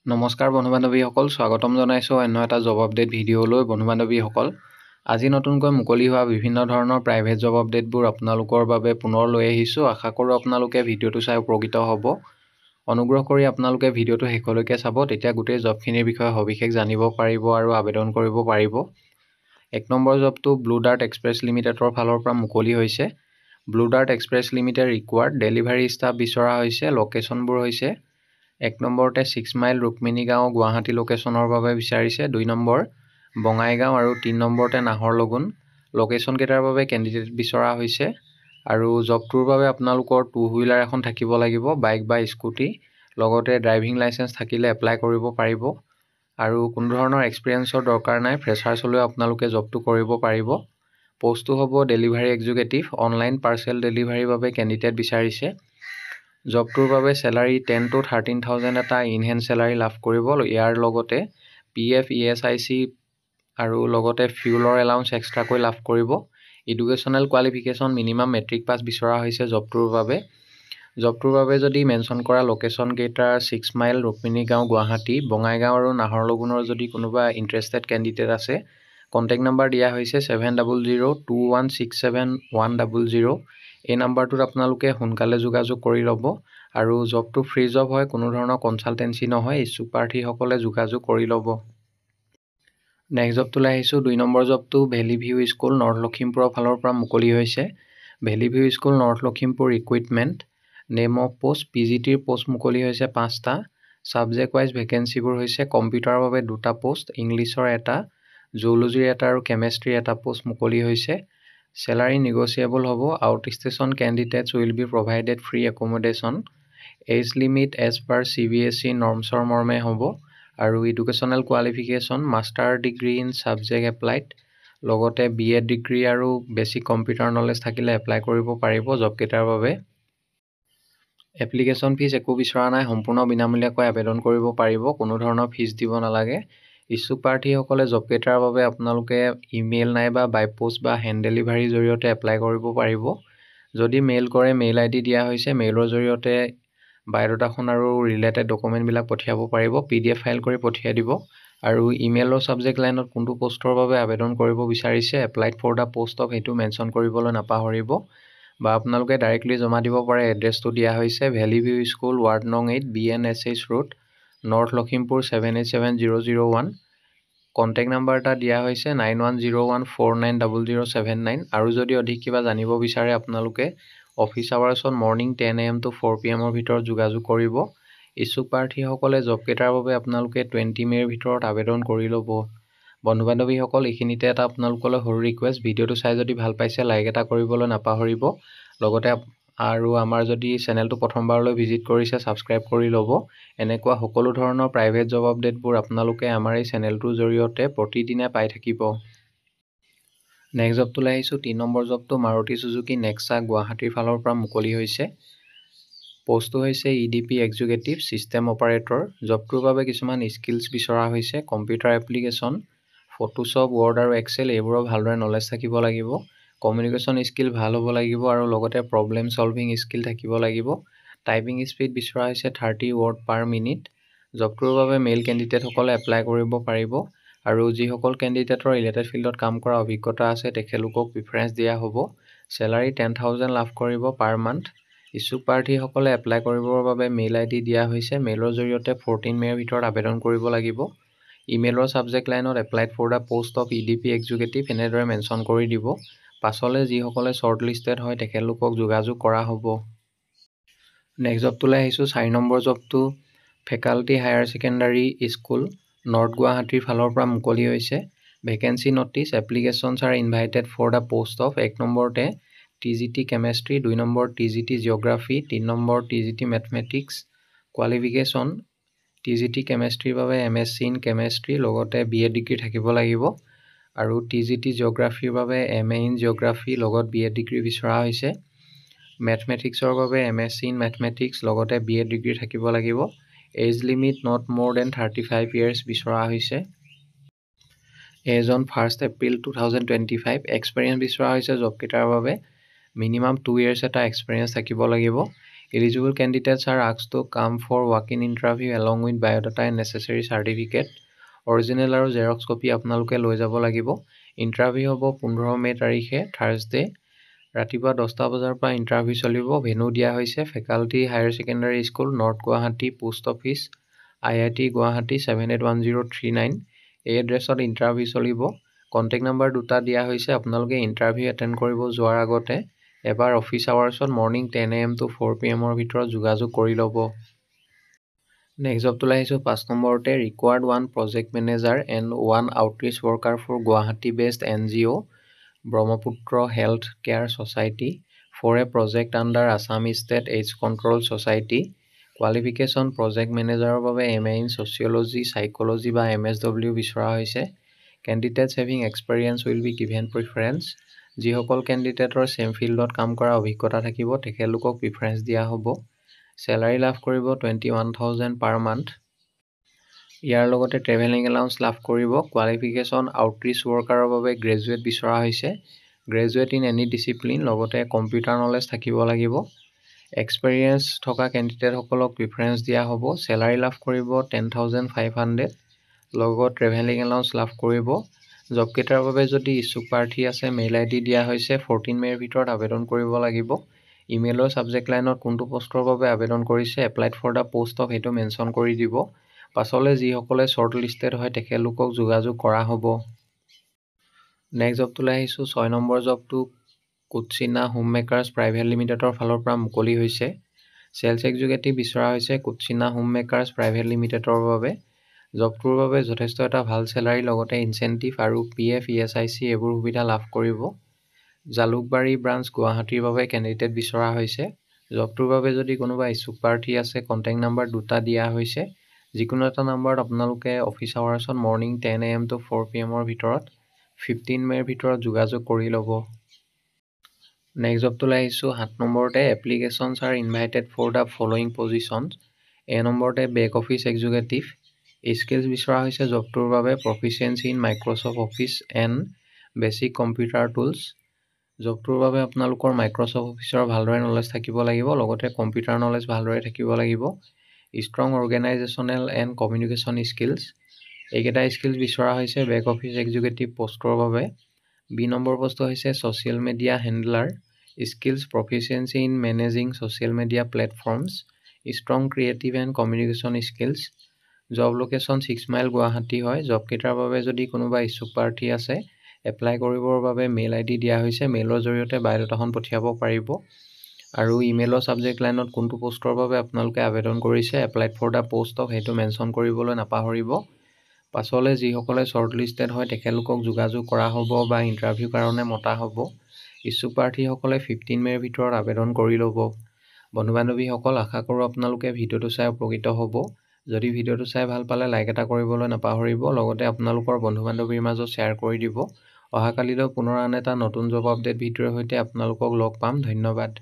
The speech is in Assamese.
নমস্কাৰ বন্ধু-বান্ধৱীসকল, স্বাগতম জনাইছোঁ অন্য এটা জব আপডেট ভিডিঅ'লৈ। বন্ধু-বান্ধৱীসকল, আজি নতুনকৈ মুকলি হোৱা বিভিন্ন ধৰণৰ প্ৰাইভেট জব আপডেটবোৰ আপোনালোকৰ বাবে পুনৰ লৈ আহিছোঁ। আশা কৰোঁ আপোনালোকে ভিডিঅ'টো চাই উপকৃত হ'ব। অনুগ্ৰহ কৰি আপোনালোকে ভিডিঅ'টো শেষলৈকে চাব, তেতিয়া গোটেই জবখিনিৰ বিষয়ে সবিশেষ জানিব পাৰিব আৰু আবেদন কৰিব পাৰিব। 1 নম্বৰ জবটো ব্লু ডাৰ্ট এক্সপ্ৰেছ লিমিটেডৰ ফালৰ পৰা মুকলি হৈছে। Blue dirt express limited required delivery staff বিচৰা হৈছে। লোকেশ্যনবোৰ হৈছে 1 নম্বৰতে 6 মাইল ৰুক্মিণী গাঁও গুৱাহাটী লোকেশ্যনৰ বাবে বিচাৰিছে। 2 নম্বৰ বঙাইগাঁও আৰু 3 নম্বৰতে নাহৰলগুন লোকেশ্যনকেইটাৰ বাবে কেণ্ডিডেট বিচৰা হৈছে। আৰু জবটোৰ বাবে আপোনালোকৰ 2 হুইলাৰ এখন থাকিব লাগিব, বাইক বা স্কুটি, লগতে ড্ৰাইভিং লাইচেঞ্চ থাকিলে এপ্লাই কৰিব পাৰিব। আৰু কোনো ধৰণৰ এক্সপিৰিয়েঞ্চৰ দৰকাৰ নাই, ফ্ৰেছাৰ্ছ হ'লেও আপোনালোকে জবটো কৰিব পাৰিব। পোষ্টটো হ'ব ডেলিভাৰী এক্সিকিউটিভ। অনলাইন পাৰ্চেল ডেলিভাৰীৰ বাবে কেণ্ডিডেট বিচাৰিছে। জবটোৰ বাবে চেলাৰী 10 to 13,000 এটা ইনহেণ্ড চেলাৰী লাভ কৰিব। ইয়াৰ লগতে PF ESIC আৰু লগতে ফিউলৰ এলাউঞ্চ এক্সট্ৰাকৈ লাভ কৰিব। Educational qualification minimum matric pass বিচৰা হৈছে জবটোৰ বাবে। জবটোৰ বাবে যদি মেনশ্যন কৰা লোকেশ্যন কেইটাৰ 6 মাইল ৰুক্মিণী গাঁও গুৱাহাটী, বঙাইগাঁও আৰু নাহৰলগুনৰ যদি কোনোবা ইণ্টাৰেষ্টেড কেণ্ডিডেট আছে, কণ্টেক্ট নাম্বাৰ দিয়া হৈছে 7002167100। এই নাম্বাৰটোত আপোনালোকে সোনকালে যোগাযোগ কৰি ল'ব। আৰু জবটো ফ্ৰী জব হয়, কোনো ধৰণৰ কনচালটেঞ্চি নহয়। ইচ্ছুক প্ৰাৰ্থীসকলে যোগাযোগ কৰি ল'ব। নেক্সট জবটোলৈ আহিছোঁ। 2 নম্বৰ জবটো ভেলী ভিউ স্কুল নৰ্থ লখিমপুৰৰ ফালৰ পৰা মুকলি হৈছে। Valley View School North Lakhimpur recruitment. Name of post PGTৰ পোষ্ট মুকলি হৈছে 5টা। ছাবজেক্ট ৱাইজ ভেকেঞ্চিবোৰ হৈছে কম্পিউটাৰৰ বাবে 2টা পোষ্ট, ইংলিছৰ 1টা, জুলজিৰ 1টা আৰু কেমেষ্ট্ৰিৰ 1টা পোষ্ট মুকলি হৈছে। চেলাৰী নিগচিয়েবল হ'ব। Out station candidates will be provided free accommodation. As limit as per CBSE নৰ্মছৰ মৰ্মে হ'ব। আৰু educational qualification master degree in subject applied, লগতে BEd ডিগ্ৰী আৰু বেছিক কম্পিউটাৰ নলেজ থাকিলে এপ্লাই কৰিব পাৰিব জবকেইটাৰ বাবে। এপ্লিকেশ্যন ফিজ একো বিচৰা নাই, সম্পূৰ্ণ বিনামূলীয়াকৈ আবেদন কৰিব পাৰিব, কোনো ধৰণৰ ফিজ দিব নালাগে। ইচ্ছুক প্ৰাৰ্থীসকলে জবকেইটাৰ বাবে আপোনালোকে ইমেইল নাইবা বাই পোষ্ট বা হেণ্ড ডেলিভাৰীৰ জৰিয়তে এপ্লাই কৰিব পাৰিব। যদি মেইল কৰে, মেইল ID দিয়া হৈছে, মেইলৰ জৰিয়তে বায়'ডাটাখন আৰু ৰিলেটেড ডকুমেণ্টবিলাক পঠিয়াব পাৰিব। PDF ফাইল কৰি পঠিয়াই দিব। আৰু ইমেইলৰ ছাবজেক্ট লাইনত কোনটো পোষ্টৰ বাবে আবেদন কৰিব বিচাৰিছে, applied for the post of, সেইটো মেনশ্যন কৰিবলৈ নাপাহৰিব। বা আপোনালোকে ডাইৰেক্টলি জমা দিব পাৰে। এড্ৰেছটো দিয়া হৈছে ভেলী ভিউ স্কুল, ৱাৰ্ড নং 8, BNSH road, north Lakhimpur 787001। Contact number এটা দিয়া হৈছে 9101490079। আৰু যদি অধিক কিবা জানিব বিচাৰে আপোনালোকে office আৱাৰ্ছত morning 10 AM to 4 PM ভিতৰত যোগাযোগ কৰিব। ইচ্ছুক প্ৰাৰ্থীসকলে জবকেইটাৰ বাবে আপোনালোকে 20 মে'ৰ ভিতৰত আবেদন কৰি ল'ব। বন্ধু-বান্ধৱীসকল, এইখিনিতে এটা আপোনালোকলৈ সৰু ৰিকুৱেষ্ট, ভিডিঅ'টো চাই যদি ভাল পাইছে লাইক এটা কৰিবলৈ নাপাহৰিব। লগতে আৰু আমাৰ যদি চেনেলটো প্ৰথমবাৰলৈ ভিজিট কৰিছে, ছাবস্ক্ৰাইব কৰি ল'ব। এনেকুৱা সকলো ধৰণৰ প্ৰাইভেট জব আপডেটবোৰ আপোনালোকে আমাৰ এই চেনেলটোৰ জৰিয়তে প্ৰতিদিনে পাই থাকিব। নেক্সট জবটোলৈ আহিছোঁ। 3 নম্বৰ জবটো মাৰুতি চুজুকি নেক্সা গুৱাহাটীৰ ফালৰ পৰা মুকলি হৈছে। পোষ্টটো হৈছে EDP এক্সিকিউটিভ ছিষ্টেম অপাৰেটৰ। জবটোৰ বাবে কিছুমান স্কিলছ বিচৰা হৈছে। কম্পিউটাৰ এপ্লিকেশ্যন, ফটোশ্বপ, ৱৰ্ড আৰু এক্সেল এইবোৰৰ ভালদৰে নলেজ থাকিব লাগিব। কমিউনিকেশ্যন স্কিল ভাল হ'ব লাগিব আৰু লগতে প্ৰব্লেম ছলভিং স্কিল থাকিব লাগিব। টাইপিং স্পীড বিচৰা হৈছে 30 ৱৰ্ড পাৰ মিনিট। জবটোৰ বাবে মেইল কেণ্ডিডেটসকলে এপ্লাই কৰিব পাৰিব। আৰু যিসকল কেণ্ডিডেটৰ ৰিলেটেড ফিল্ডত কাম কৰা অভিজ্ঞতা আছে, তেখেতলোকক প্ৰিফাৰেঞ্চ দিয়া হ'ব। চেলাৰী 10,000 লাভ কৰিব পাৰ মান্থ। ইচ্ছুক প্ৰাৰ্থীসকলে এপ্লাই কৰিবৰ বাবে মেইল ID দিয়া হৈছে। মেইলৰ জৰিয়তে 14 মে'ৰ ভিতৰত আবেদন কৰিব লাগিব। ইমেইলৰ ছাবজেক্ট লাইনত applied for the post of EDP executive এনেদৰে মেনশ্যন কৰি দিব। পাছলৈ যিসকলে শ্বৰ্ট লিষ্টেড হয় তেখেতলোকক যোগাযোগ কৰা হ'ব। নেক্সট জবটোলৈ আহিছোঁ। 4 নম্বৰ জবটো faculty higher secondary school north গুৱাহাটীৰ ফালৰ পৰা মুকলি হৈছে। Vacancy notice, applications are invited for the post of 1 নম্বৰতে TGT chemistry, 2 number TGT geography, 3 number TGT mathematics. Qualification TGT কেমেষ্ট্ৰিৰ বাবে MSc ইন কেমেষ্ট্ৰি, লগতে BEd ডিগ্ৰী থাকিব লাগিব। আৰু TGT জিঅ'গ্ৰাফীৰ বাবে MA ইন জিঅ'গ্ৰাফী লগত BEd ডিগ্ৰী বিচৰা হৈছে। মেথমেটিক্সৰ বাবে MSc ইন মেথমেটিক্স লগতে BEd ডিগ্ৰী থাকিব লাগিব। এজ লিমিট নট মোৰ দেন 35 years বিচৰা হৈছে। As on 1 April 2025। এক্সপিৰিয়েঞ্চ বিচৰা হৈছে জবকেইটাৰ বাবে। মিনিমাম 2 years এটা এক্সপিৰিয়েঞ্চ থাকিব লাগিব। Eligible candidates are asked to come for walk-in interview along with biodata and necessary certificate. Original আৰু জেৰক্স কপি আপোনালোকে লৈ যাব লাগিব। ইণ্টাৰভিউ হ'ব 15 মে তাৰিখে থাৰ্ছডে ৰাতিপুৱা 10টা বজাৰ পৰা ইণ্টাৰভিউ চলিব। ভেনু দিয়া হৈছে faculty higher secondary school north Guwahati post office IIT Guwahati 781039 এই এড্ৰেছত ইণ্টাৰভিউ চলিব। কণ্টেক্ট নাম্বাৰ দুটা দিয়া হৈছে। আপোনালোকে ইণ্টাৰভিউ এটেণ্ড কৰিব যোৱাৰ আগতে এবাৰ office আৱাৰ্ছত morning 10 AM to 4 PM ভিতৰত যোগাযোগ কৰি ল'ব। নেক্সট জবটোলৈ আহিছোঁ 5 নম্বৰতে required 1 project manager and 1 outreach worker for Guwahati based NGO Brahmaputra health care society for a project under Assam state AIDS control society. Qualification project মেনেজাৰৰ বাবে MA ইন ছ'চিয়লজি চাইক'লজি বা MSW বিচৰা হৈছে। Candidates having experience will be given preference. যিসকল কেণ্ডিডেটৰ ছেম ফিল্ডত কাম কৰা অভিজ্ঞতা থাকিব তেখেতলোকক প্ৰিফাৰেঞ্চ দিয়া হ'ব। চেলাৰী লাভ কৰিব 21,000 পাৰ মান্থ। ইয়াৰ লগতে ট্ৰেভেলিং এলাউন্স লাভ কৰিব। কোৱালিফিকেশ্যন আউটৰিচ ৱৰ্কাৰৰ বাবে গ্ৰেজুৱেট বিচৰা হৈছে। গ্ৰেজুৱেট ইন এনি ডিচিপ্লিন লগতে কম্পিউটাৰ নলেজ থাকিব লাগিব। এক্সপেৰিয়েঞ্চ থকা কেণ্ডিডেটসকলক প্ৰিফাৰেঞ্চ দিয়া হ'ব। চেলাৰী লাভ কৰিব 10,500 লগত ট্ৰেভেলিং এলাউন্স লাভ কৰিব। জবকেইটাৰ বাবে যদি ইচ্ছুক প্ৰাৰ্থী আছে মেইল ID দিয়া হৈছে 14 মে'ৰ ভিতৰত আবেদন কৰিব লাগিব। ইমেইলৰ ছাবজেক্ট লাইনত কোনটো পষ্টৰ বাবে আবেদন কৰিছে applied for the post of সেইটো মেনশ্যন কৰি দিব। পাছলৈ যিসকলে শ্বৰ্ট লিষ্টেড হয় তেখেতলোকক যোগাযোগ কৰা হ'ব। নেক্সট জবটোলৈ আহিছোঁ 6 নম্বৰ জবটো কুটচিনা হোম মেকাৰ্ছ প্ৰাইভেট লিমিটেডৰ ফালৰ পৰা মুকলি হৈছে। চেলছ এক্সিকিউটিভ বিচৰা হৈছে কুটচিনা হোম মেকাৰ্ছ প্ৰাইভেট লিমিটেডৰ বাবে। জবটোৰ বাবে যথেষ্ট এটা ভাল চেলাৰী লগতে ইনচেণ্টিভ আৰু PF ESIC এইবোৰ সুবিধা লাভ কৰিব। জালুকবাৰী ব্ৰাঞ্চ গুৱাহাটীৰ বাবে কেণ্ডিডেট বিচৰা হৈছে। জবটোৰ বাবে যদি কোনোবা ইচ্ছুক প্ৰাৰ্থী আছে কণ্টেক্ট নাম্বাৰ দুটা দিয়া হৈছে। যিকোনো এটা নাম্বাৰত আপোনালোকে office আৱাৰ্ছত morning 10 AM to 4 PM ভিতৰত 15 মে'ৰ ভিতৰত যোগাযোগ কৰি ল'ব। নেক্সট জবটোলৈ আহিছোঁ 7 নম্বৰতে applications are invited for the following positions. নম্বৰতে বেক অফিচ এক্সিকিউটিভ। স্কিলছ বিচৰা হৈছে জবটোৰ বাবে proficiency in Microsoft Office and basic computer tools. জবটোৰ বাবে আপোনালোকৰ মাইক্ৰ'ছফ্ট অফিচৰ ভালদৰে নলেজ থাকিব লাগিব লগতে কম্পিউটাৰ নলেজ ভালদৰে থাকিব লাগিব। Strong organisational and communication skills এইকেইটা স্কিলছ বিচৰা হৈছে বেক অফিচ এক্সিকিউটিভ পষ্টৰ বাবে। বি নম্বৰ পষ্টটো হৈছে social media handler. Skills proficiency in managing social media platforms. Strong creative and communication skills. Job location 6 mile Guwahati হয়। জবকেইটাৰ বাবে যদি কোনোবা ইচ্ছুক প্ৰাৰ্থী আছে এপ্লাই কৰিবৰ বাবে মেইল ID দিয়া হৈছে। মেইলৰ জৰিয়তে বায়'ডাটাখন পঠিয়াব পাৰিব আৰু ইমেইলৰ ছাবজেক্ট লাইনত কোনটো পষ্টৰ বাবে আপোনালোকে আবেদন কৰিছে applied for the post of সেইটো মেনশ্যন কৰিবলৈ নাপাহৰিব। পাছলৈ যিসকলে শ্বৰ্ট লিষ্টেড হয় তেখেতলোকক যোগাযোগ কৰা হ'ব বা ইণ্টাৰভিউৰ কাৰণে মতা হ'ব। ইচ্ছুক প্ৰাৰ্থীসকলে 15 মে'ৰ ভিতৰত আবেদন কৰি ল'ব। বন্ধু বান্ধৱীসকল আশা কৰোঁ আপোনালোকে ভিডিঅ'টো চাই উপকৃত হ'ব। যদি ভিডিঅ'টো চাই ভাল পালে লাইক এটা কৰিবলৈ নাপাহৰিব লগতে আপোনালোকৰ বন্ধু বান্ধৱীৰ মাজত শ্বেয়াৰ কৰি দিব। অহাকালিলৈ পুনৰ আন এটা নতুন জব আপডেট ভিডিঅ'ৰ সৈতে আপোনালোকক লগ পাম। ধন্যবাদ।